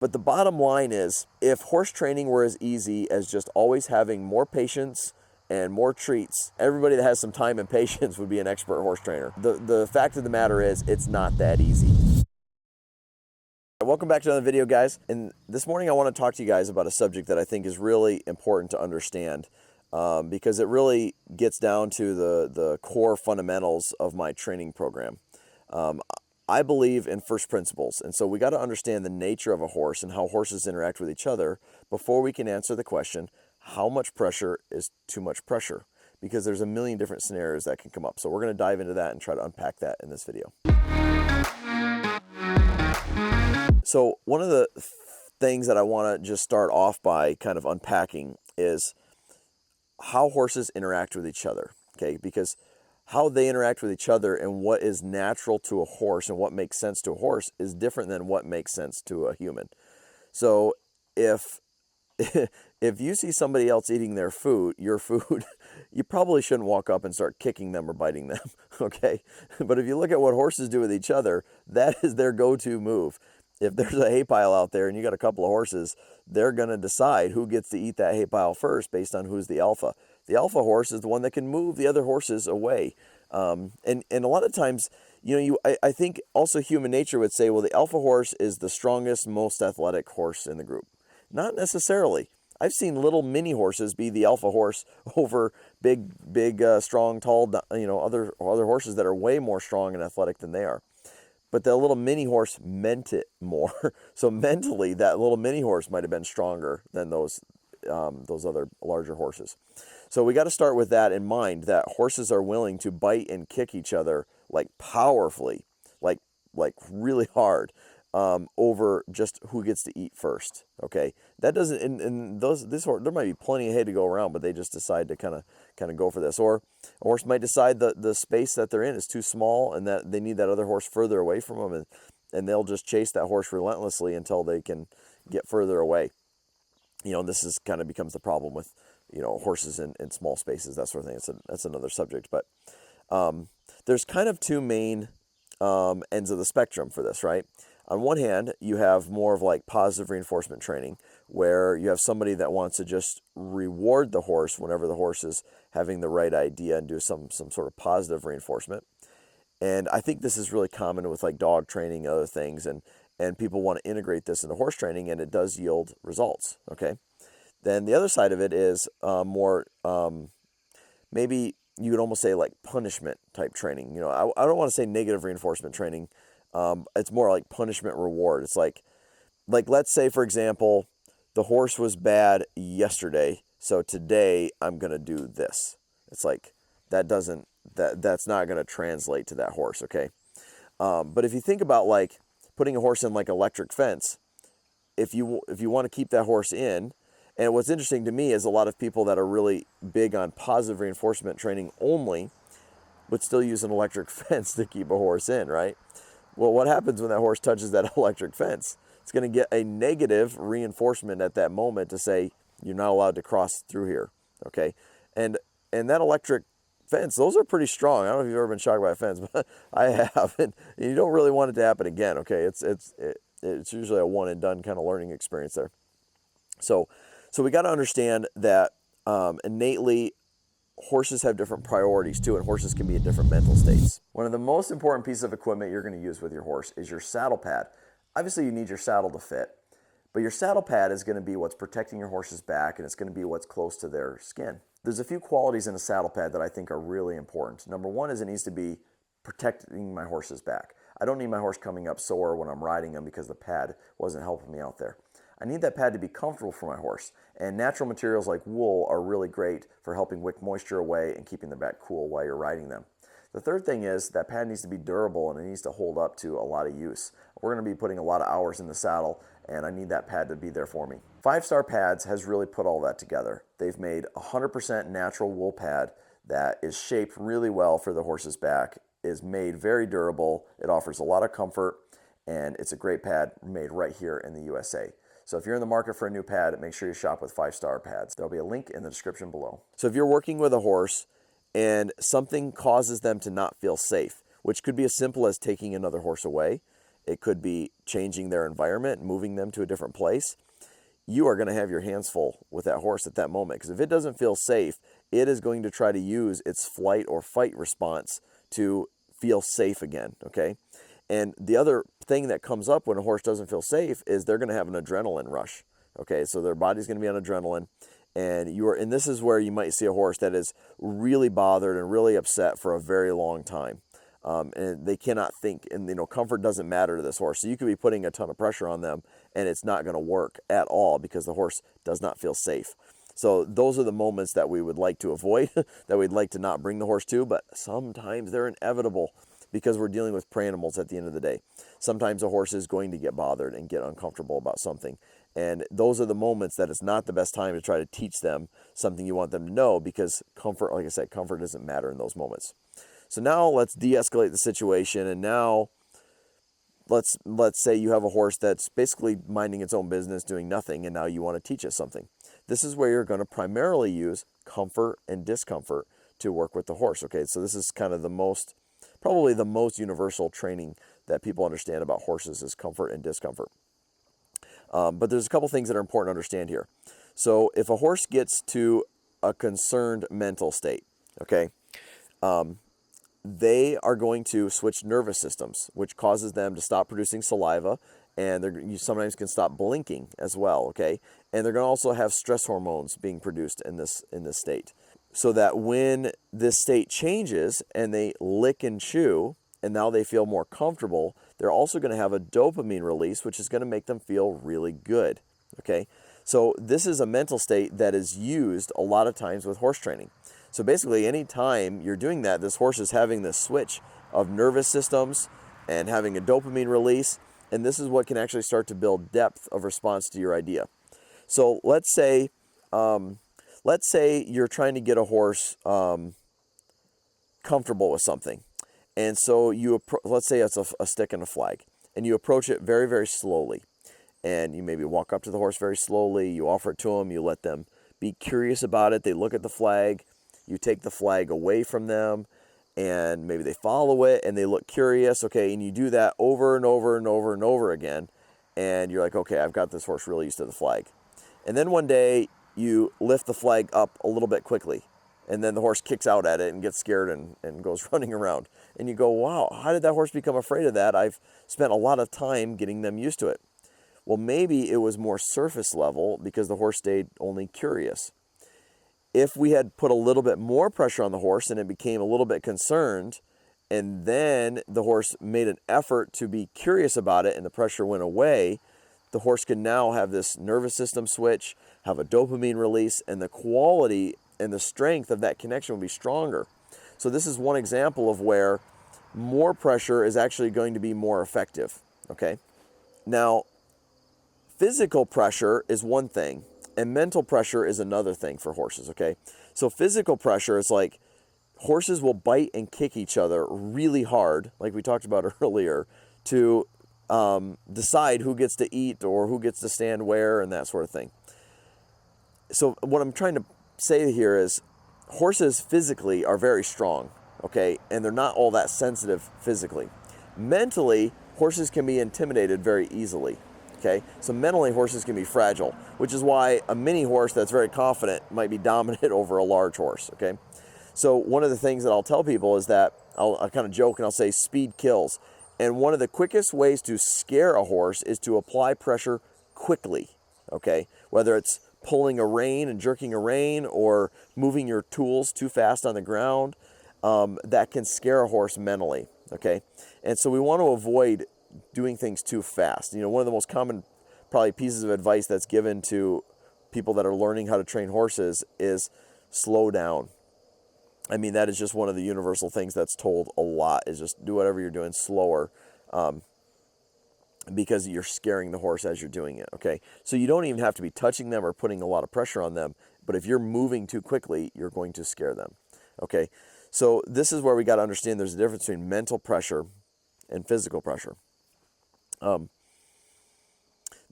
But the bottom line is, if horse training were as easy as just always having more patience and more treats, everybody that has some time and patience would be an expert horse trainer. The fact of the matter is, it's not that easy. Welcome back to another video, guys. And this morning I want to talk to you guys about a subject that I think is really important to understand, because it really gets down to the core fundamentals of my training program. I believe in first principles, and so we got to understand the nature of a horse and how horses interact with each other before we can answer the question, how much pressure is too much pressure? Because there's a million different scenarios that can come up. So we're going to dive into that and try to unpack that in this video. So one of the things that I want to just start off by kind of unpacking is how horses interact with each other, okay? Because how they interact with each other and what is natural to a horse and what makes sense to a horse is different than what makes sense to a human. So if you see somebody else eating their food, your food, you probably shouldn't walk up and start kicking them or biting them, okay? But if you look at what horses do with each other, that is their go-to move. If there's a hay pile out there and you got a couple of horses, they're going to decide who gets to eat that hay pile first based on who's the alpha. The alpha horse is the one that can move the other horses away. And a lot of times, I think also human nature would say, well, the alpha horse is the strongest, most athletic horse in the group. Not necessarily. I've seen little mini horses be the alpha horse over big, strong, tall, other horses that are way more strong and athletic than they are. But the little mini horse meant it more. So mentally, that little mini horse might have been stronger than those other larger horses. So we got to start with that in mind, that horses are willing to bite and kick each other like powerfully, like really hard, over just who gets to eat first. Okay, that doesn't. This horse, there might be plenty of hay to go around, but they just decide to kind of go for this. Or a horse might decide the space that they're in is too small and that they need that other horse further away from them, and they'll just chase that horse relentlessly until they can get further away. This is kind of becomes the problem with horses in small spaces, that sort of thing. That's another subject, but there's kind of two main ends of the spectrum for this, right? On one hand, you have more of like positive reinforcement training, where you have somebody that wants to just reward the horse whenever the horse is having the right idea and do some sort of positive reinforcement. And I think this is really common with like dog training and other things, and people want to integrate this into horse training, and it does yield results, okay? Then the other side of it is more, maybe you would almost say like punishment type training. I don't want to say negative reinforcement training. It's more like punishment reward. It's like let's say, for example, the horse was bad yesterday, so today I'm going to do this. It's like that's not going to translate to that horse, okay? But if you think about like putting a horse in like electric fence, if you want to keep that horse in, and what's interesting to me is a lot of people that are really big on positive reinforcement training only would still use an electric fence to keep a horse in, right? Well, what happens when that horse touches that electric fence? It's going to get a negative reinforcement at that moment to say, you're not allowed to cross through here, okay? And that electric fence, those are pretty strong. I don't know if you've ever been shocked by a fence, but I have. And you don't really want it to happen again, okay? It's usually a one and done kind of learning experience there. So we got to understand that innately, horses have different priorities too, and horses can be in different mental states. One of the most important pieces of equipment you're going to use with your horse is your saddle pad. Obviously, you need your saddle to fit, but your saddle pad is going to be what's protecting your horse's back, and it's going to be what's close to their skin. There's a few qualities in a saddle pad that I think are really important. Number one is it needs to be protecting my horse's back. I don't need my horse coming up sore when I'm riding him because the pad wasn't helping me out there. I need that pad to be comfortable for my horse, and natural materials like wool are really great for helping wick moisture away and keeping their back cool while you're riding them. The third thing is that pad needs to be durable, and it needs to hold up to a lot of use. We're going to be putting a lot of hours in the saddle, and I need that pad to be there for me. 5-Star Pads has really put all that together. They've made 100% natural wool pad that is shaped really well for the horse's back, is made very durable, it offers a lot of comfort, and it's a great pad made right here in the USA. So if you're in the market for a new pad, make sure you shop with 5-Star Pads. There'll be a link in the description below. So if you're working with a horse and something causes them to not feel safe, which could be as simple as taking another horse away, It could be changing their environment, moving them to a different place. You are going to have your hands full with that horse at that moment, because if it doesn't feel safe, it is going to try to use its flight or fight response to feel safe again, okay? And the other thing that comes up when a horse doesn't feel safe is they're going to have an adrenaline rush, okay? So their body's going to be on adrenaline, and this is where you might see a horse that is really bothered and really upset for a very long time. And they cannot think, and comfort doesn't matter to this horse. So you could be putting a ton of pressure on them and it's not going to work at all because the horse does not feel safe. So those are the moments that we would like to avoid, that we'd like to not bring the horse to, but sometimes they're inevitable because we're dealing with prey animals at the end of the day. Sometimes a horse is going to get bothered and get uncomfortable about something. And those are the moments that it's not the best time to try to teach them something you want them to know, because comfort, like I said, comfort doesn't matter in those moments. So now let's de-escalate the situation, and now let's say you have a horse that's basically minding its own business, doing nothing, and now you want to teach it something. This is where you're going to primarily use comfort and discomfort to work with the horse, okay? So this is kind of probably the most universal training that people understand about horses is comfort and discomfort. But there's a couple things that are important to understand here. So if a horse gets to a concerned mental state, okay, they are going to switch nervous systems, which causes them to stop producing saliva, and you sometimes can stop blinking as well, okay? And they're going to also have stress hormones being produced in this state. So that when this state changes and they lick and chew, and now they feel more comfortable, they're also going to have a dopamine release, which is going to make them feel really good, okay? So this is a mental state that is used a lot of times with horse training. So basically, any time you're doing that, this horse is having this switch of nervous systems and having a dopamine release, and this is what can actually start to build depth of response to your idea. So let's say you're trying to get a horse comfortable with something, and so let's say it's a stick and a flag, and you approach it very, very slowly, and you maybe walk up to the horse very slowly, you offer it to them, you let them be curious about it, they look at the flag, you take the flag away from them, and maybe they follow it and they look curious, okay, and you do that over and over and over and over again, and you're like, okay, I've got this horse really used to the flag. And then one day you lift the flag up a little bit quickly, and then the horse kicks out at it and gets scared and goes running around. And you go, wow, how did that horse become afraid of that? I've spent a lot of time getting them used to it. Well, maybe it was more surface level because the horse stayed only curious. If we had put a little bit more pressure on the horse and it became a little bit concerned, and then the horse made an effort to be curious about it and the pressure went away, the horse can now have this nervous system switch, have a dopamine release, and the quality and the strength of that connection will be stronger. So this is one example of where more pressure is actually going to be more effective, okay? Now, physical pressure is one thing, and mental pressure is another thing for horses, okay? So physical pressure is like horses will bite and kick each other really hard, like we talked about earlier, to decide who gets to eat or who gets to stand where and that sort of thing. So what I'm trying to say here is horses physically are very strong, okay? And they're not all that sensitive physically. Mentally, horses can be intimidated very easily. Okay, so mentally horses can be fragile, which is why a mini horse that's very confident might be dominant over a large horse, okay? So one of the things that I'll tell people is that I'll kind of joke and I'll say speed kills. And one of the quickest ways to scare a horse is to apply pressure quickly, okay? Whether it's pulling a rein and jerking a rein or moving your tools too fast on the ground, that can scare a horse mentally, okay? And so we want to avoid doing things too fast. You know, one of the most common probably pieces of advice that's given to people that are learning how to train horses is slow down. I mean, that is just one of the universal things that's told a lot, is just do whatever you're doing slower, because you're scaring the horse as you're doing it, okay? So you don't even have to be touching them or putting a lot of pressure on them, but if you're moving too quickly, you're going to scare them, okay? So this is where we got to understand there's a difference between mental pressure and physical pressure.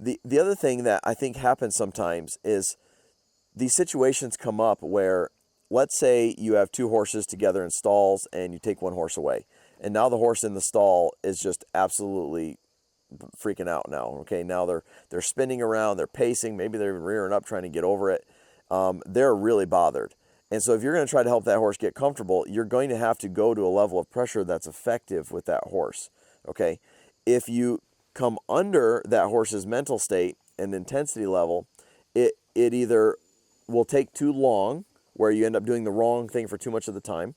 The other thing that I think happens sometimes is these situations come up where, let's say you have two horses together in stalls and you take one horse away. And now the horse in the stall is just absolutely freaking out now. Okay, now they're spinning around, they're pacing, maybe they're rearing up trying to get over it. They're really bothered. And so if you're going to try to help that horse get comfortable, you're going to have to go to a level of pressure that's effective with that horse. Okay, if you come under that horse's mental state and intensity level, it either will take too long, where you end up doing the wrong thing for too much of the time,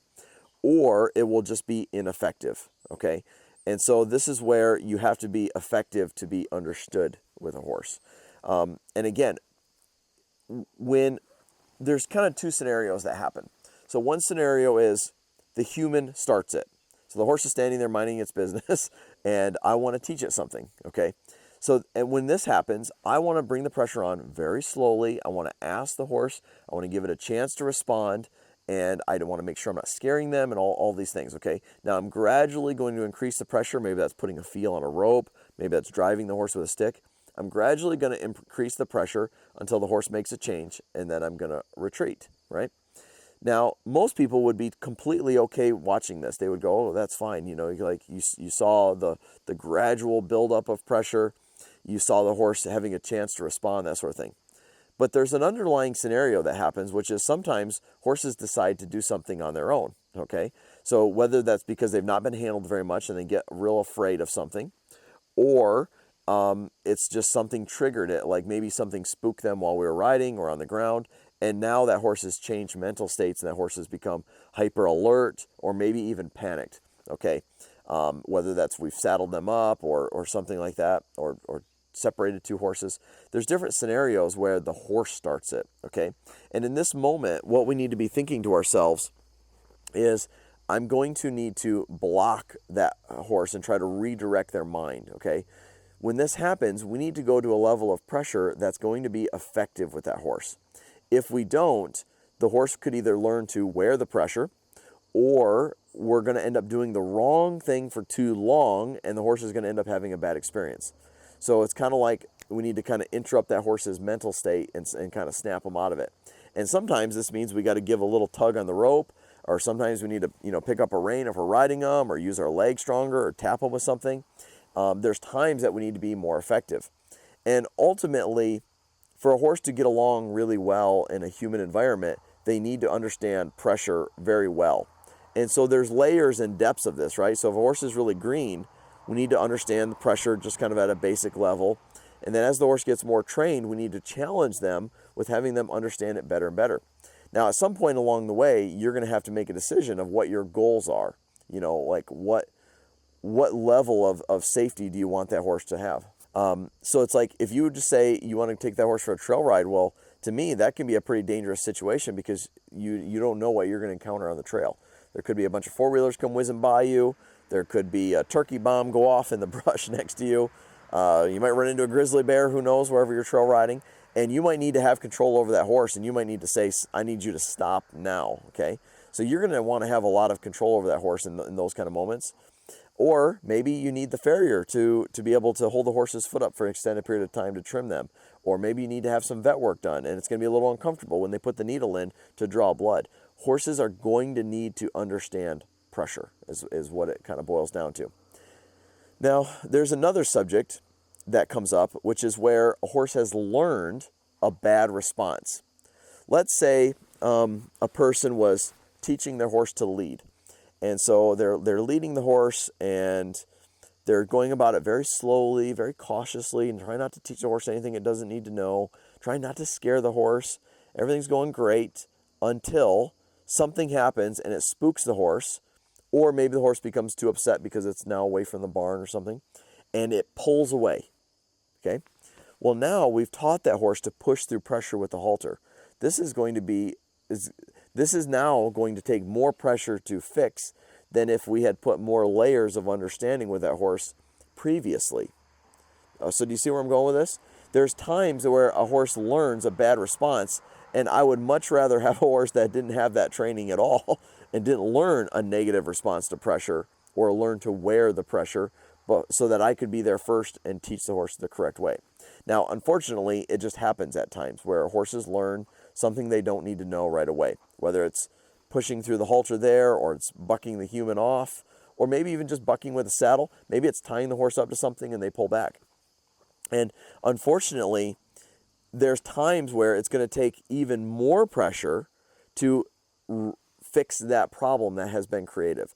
or it will just be ineffective. Okay, and so this is where you have to be effective to be understood with a horse. And again, when there's kind of two scenarios that happen. So one scenario is the human starts it. So the horse is standing there minding its business, and I want to teach it something, okay? So, and when this happens, I want to bring the pressure on very slowly. I want to ask the horse. I want to give it a chance to respond, and I want to make sure I'm not scaring them and all these things, okay? Now, I'm gradually going to increase the pressure. Maybe that's putting a feel on a rope. Maybe that's driving the horse with a stick. I'm gradually going to increase the pressure until the horse makes a change, and then I'm going to retreat, right? Now, most people would be completely okay watching this. They would go, oh, that's fine. You know, like you saw the gradual buildup of pressure. You saw the horse having a chance to respond, that sort of thing. But there's an underlying scenario that happens, which is sometimes horses decide to do something on their own, okay? So whether that's because they've not been handled very much and they get real afraid of something, or it's just something triggered it, like maybe something spooked them while we were riding or on the ground, and now that horse has changed mental states and that horse has become hyper alert or maybe even panicked, okay? Whether that's we've saddled them up or something like that, or separated two horses. There's different scenarios where the horse starts it, okay? And in this moment, what we need to be thinking to ourselves is, I'm going to need to block that horse and try to redirect their mind, okay? When this happens, we need to go to a level of pressure that's going to be effective with that horse. If we don't, the horse could either learn to wear the pressure, or we're going to end up doing the wrong thing for too long, and the horse is going to end up having a bad experience. So it's kind of like we need to kind of interrupt that horse's mental state and kind of snap them out of it. And sometimes this means we got to give a little tug on the rope, or sometimes we need to, pick up a rein if we're riding them, or use our leg stronger, or tap them with something. There's times that we need to be more effective. And ultimately, for a horse to get along really well in a human environment, they need to understand pressure very well. And so there's layers and depths of this, right? So if a horse is really green, we need to understand the pressure just kind of at a basic level. And then as the horse gets more trained, we need to challenge them with having them understand it better and better. Now, at some point along the way, you're going to have to make a decision of what your goals are. Like what level of safety do you want that horse to have? So it's like, if you would just say you want to take that horse for a trail ride, well, to me, that can be a pretty dangerous situation, because you don't know what you're going to encounter on the trail. There could be a bunch of four-wheelers come whizzing by you. There could be a turkey bomb go off in the brush next to you. You might run into a grizzly bear, who knows, wherever you're trail riding. And you might need to have control over that horse, and you might need to say, I need you to stop now, okay? So you're going to want to have a lot of control over that horse in those kind of moments. Or maybe you need the farrier to be able to hold the horse's foot up for an extended period of time to trim them. Or maybe you need to have some vet work done, and it's going to be a little uncomfortable when they put the needle in to draw blood. Horses are going to need to understand pressure, is what it kind of boils down to. Now, there's another subject that comes up, which is where a horse has learned a bad response. Let's say a person was teaching their horse to lead. And so they're leading the horse, and they're going about it very slowly, very cautiously, and trying not to teach the horse anything it doesn't need to know, trying not to scare the horse. Everything's going great until something happens and it spooks the horse, or maybe the horse becomes too upset because it's now away from the barn or something, and it pulls away, okay? Well, now we've taught that horse to push through pressure with the halter. This is now going to take more pressure to fix than if we had put more layers of understanding with that horse previously. So do you see where I'm going with this? There's times where a horse learns a bad response, and I would much rather have a horse that didn't have that training at all and didn't learn a negative response to pressure, or learn to wear the pressure, but so that I could be there first and teach the horse the correct way. Now, unfortunately, it just happens at times where horses learn something they don't need to know right away, whether it's pushing through the halter there, or it's bucking the human off, or maybe even just bucking with a saddle. Maybe it's tying the horse up to something and they pull back. And unfortunately, there's times where it's going to take even more pressure to fix that problem that has been creative.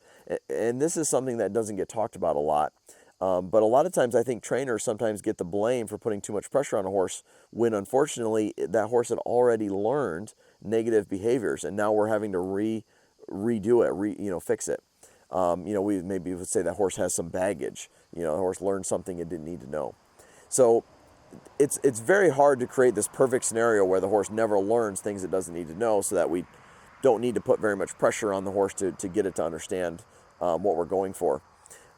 And this is something that doesn't get talked about a lot. But a lot of times I think trainers sometimes get the blame for putting too much pressure on a horse when unfortunately that horse had already learned negative behaviors, and now we're having to redo it, fix it. We maybe would say that horse has some baggage. The horse learned something it didn't need to know. So it's very hard to create this perfect scenario where the horse never learns things it doesn't need to know, so that we don't need to put very much pressure on the horse to get it to understand what we're going for.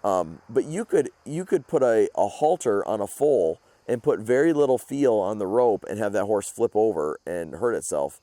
But you could put a halter on a foal and put very little feel on the rope and have that horse flip over and hurt itself,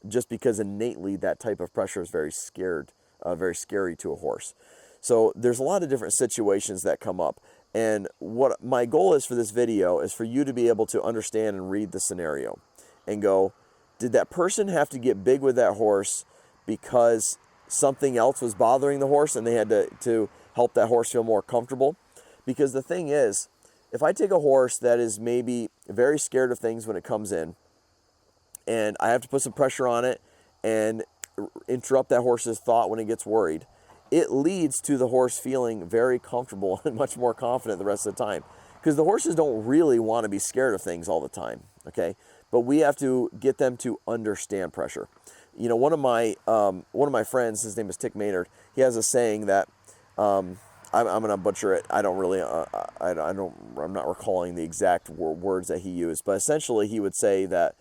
just because innately that type of pressure is very scary to a horse. So there's a lot of different situations that come up. And what my goal is for this video is for you to be able to understand and read the scenario and go, did that person have to get big with that horse because something else was bothering the horse and they had to help that horse feel more comfortable? Because the thing is, if I take a horse that is maybe very scared of things when it comes in, and I have to put some pressure on it and interrupt that horse's thought when it gets worried, it leads to the horse feeling very comfortable and much more confident the rest of the time. Because the horses don't really want to be scared of things all the time, okay? But we have to get them to understand pressure. One of my friends, his name is Tick Maynard. He has a saying that I'm going to butcher it. I don't really, I'm not recalling the exact words that he used, but essentially he would say that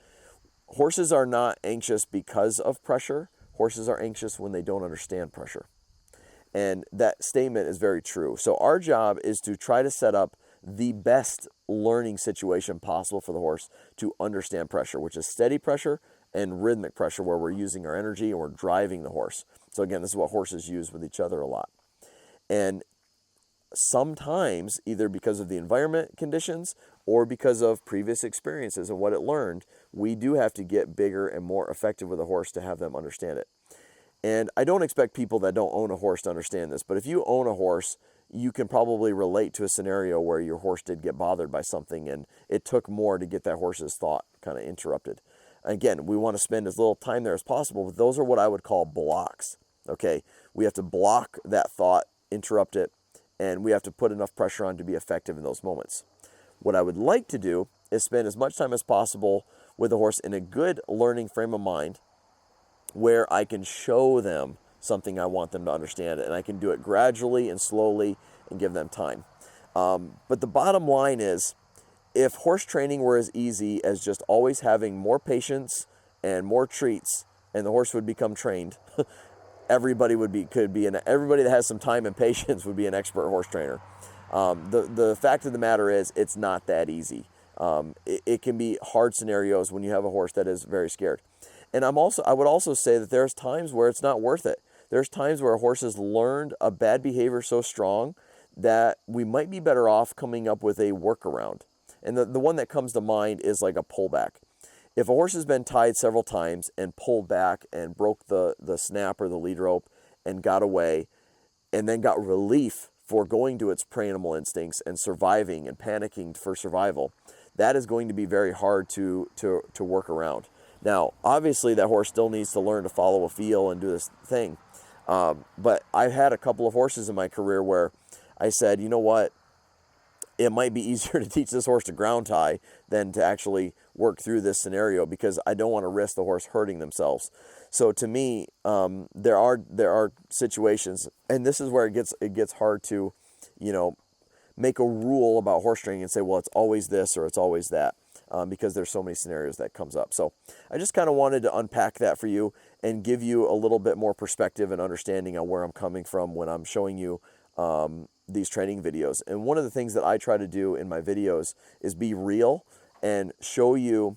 horses are not anxious because of pressure. Horses are anxious when they don't understand pressure. And that statement is very true. So our job is to try to set up the best learning situation possible for the horse to understand pressure, which is steady pressure and rhythmic pressure, where we're using our energy and we're driving the horse. So again, this is what horses use with each other a lot. And sometimes, either because of the environment conditions or because of previous experiences and what it learned, we do have to get bigger and more effective with a horse to have them understand it. And I don't expect people that don't own a horse to understand this, but if you own a horse, you can probably relate to a scenario where your horse did get bothered by something and it took more to get that horse's thought kind of interrupted. Again, we want to spend as little time there as possible, but those are what I would call blocks, okay? We have to block that thought, interrupt it, and we have to put enough pressure on to be effective in those moments. What I would like to do is spend as much time as possible with the horse in a good learning frame of mind, where I can show them something I want them to understand, and I can do it gradually and slowly and give them time. But the bottom line is, if horse training were as easy as just always having more patience and more treats, and the horse would become trained, everybody that has some time and patience would be an expert horse trainer. The fact of the matter is, it's not that easy. It can be hard scenarios when you have a horse that is very scared. And I would also say that there's times where it's not worth it. There's times where a horse has learned a bad behavior so strong that we might be better off coming up with a workaround. And the one that comes to mind is like a pullback. If a horse has been tied several times and pulled back and broke the snap or the lead rope and got away, and then got relief for going to its prey animal instincts and surviving and panicking for survival, that is going to be very hard to work around. Now, obviously, that horse still needs to learn to follow a feel and do this thing. But I've had a couple of horses in my career where I said, you know what? It might be easier to teach this horse to ground tie than to actually work through this scenario, because I don't want to risk the horse hurting themselves. So to me, there are situations, and this is where it gets hard to, make a rule about horse training and say, well, it's always this or it's always that. Because there's so many scenarios that comes up. So I just kind of wanted to unpack that for you and give you a little bit more perspective and understanding on where I'm coming from when I'm showing you these training videos. And one of the things that I try to do in my videos is be real and show you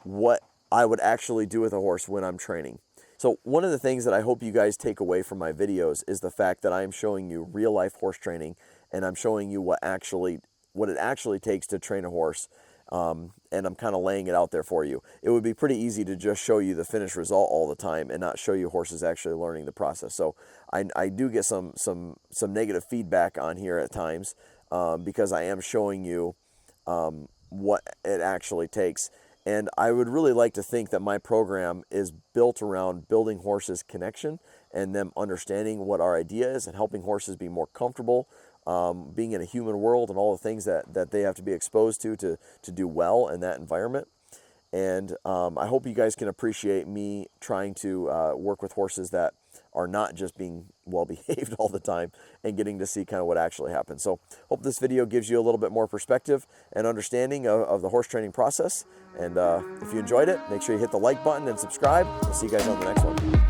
what I would actually do with a horse when I'm training. So one of the things that I hope you guys take away from my videos is the fact that I am showing you real life horse training, and I'm showing you what it actually takes to train a horse. and I'm kind of laying it out there for you. It would be pretty easy to just show you the finished result all the time and not show you horses actually learning the process. So I do get some negative feedback on here at times, because I am showing you what it actually takes. And I would really like to think that my program is built around building horses' connection and them understanding what our idea is and helping horses be more comfortable being in a human world and all the things that they have to be exposed to do well in that environment. And I hope you guys can appreciate me trying to work with horses that are not just being well behaved all the time and getting to see kind of what actually happens. So hope this video gives you a little bit more perspective and understanding of the horse training process. And if you enjoyed it, make sure you hit the like button and subscribe. We'll see you guys on the next one.